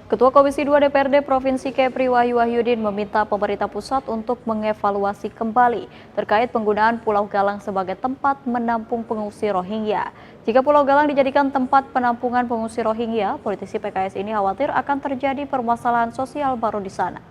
Ketua Komisi 2 DPRD Provinsi Kepri Wahyu Wahyudin meminta pemerintah pusat untuk mengevaluasi kembali terkait penggunaan Pulau Galang sebagai tempat menampung pengungsi Rohingya. Jika Pulau Galang dijadikan tempat penampungan pengungsi Rohingya, politisi PKS ini khawatir akan terjadi permasalahan sosial baru di sana.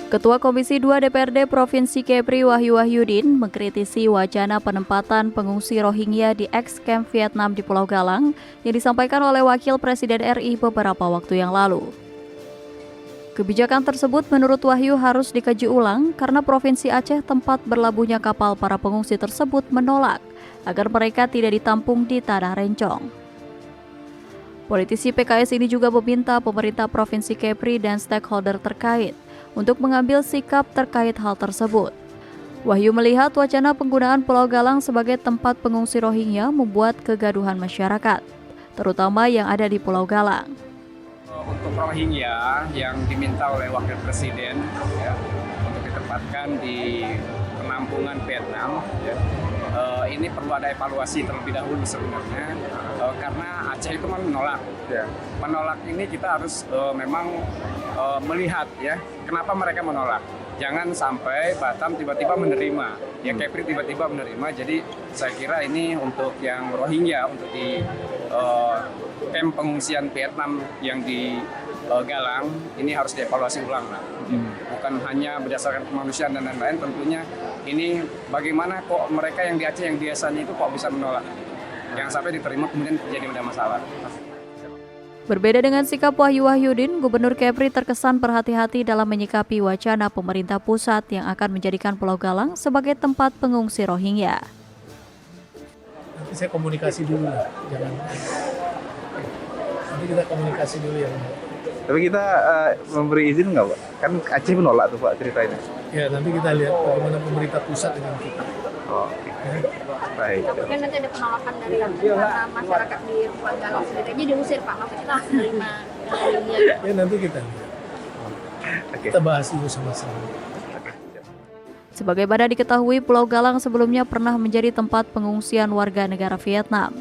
Ketua Komisi 2 DPRD Provinsi Kepri Wahyu Wahyudin mengkritisi wacana penempatan pengungsi Rohingya di ex-camp Vietnam di Pulau Galang yang disampaikan oleh Wakil Presiden RI beberapa waktu yang lalu. Kebijakan tersebut menurut Wahyu harus dikaji ulang karena Provinsi Aceh tempat berlabuhnya kapal para pengungsi tersebut menolak agar mereka tidak ditampung di Tanah Rencong. Politisi PKS ini juga meminta pemerintah Provinsi Kepri dan stakeholder terkait untuk mengambil sikap terkait hal tersebut. Wahyu melihat wacana penggunaan Pulau Galang sebagai tempat pengungsi Rohingya membuat kegaduhan masyarakat, terutama yang ada di Pulau Galang. Untuk Rohingya yang diminta oleh Wakil Presiden ya, untuk ditempatkan di penampungan Vietnam, ya, ini perlu ada evaluasi terlebih dahulu sebenarnya, karena Aceh itu menolak. Ya. Menolak ini kita harus memang melihat ya kenapa mereka menolak. Jangan sampai Batam tiba-tiba menerima, ya Kepri tiba-tiba menerima. Jadi saya kira ini untuk yang Rohingya, untuk di kamp pengungsian Vietnam yang di Galang, ini harus dievaluasi ulang lah. Bukan hanya berdasarkan kemanusiaan dan lain-lain, tentunya ini bagaimana kok mereka yang di Aceh yang biasanya itu kok bisa menolak. Jangan sampai diterima kemudian terjadi ada masalah. Berbeda dengan sikap Wahyu Wahyudin, Gubernur Kepri terkesan berhati-hati dalam menyikapi wacana pemerintah pusat yang akan menjadikan Pulau Galang sebagai tempat pengungsi Rohingya. Nanti saya komunikasi dulu, jangan. Nanti kita komunikasi dulu ya. Tapi kita memberi izin nggak, Pak? Kan Aceh menolak tuh, Pak, ceritanya. Ya, nanti kita lihat bagaimana pemerintah pusat dengan kita. Oh, okay. Baik. Mungkin nanti ada penolakan dari masyarakat di Pulau Galang sendiri aja diusir, Pak. Maksudnya kita harus menerima Ya, nanti kita lihat. Okay. Kita bahas dulu sama-sama. Sebagaimana diketahui, Pulau Galang sebelumnya pernah menjadi tempat pengungsian warga negara Vietnam.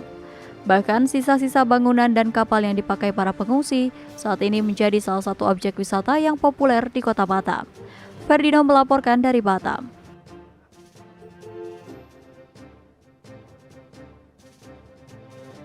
Bahkan sisa-sisa bangunan dan kapal yang dipakai para pengungsi saat ini menjadi salah satu objek wisata yang populer di Kota Batam. Ferdinand melaporkan dari Batam.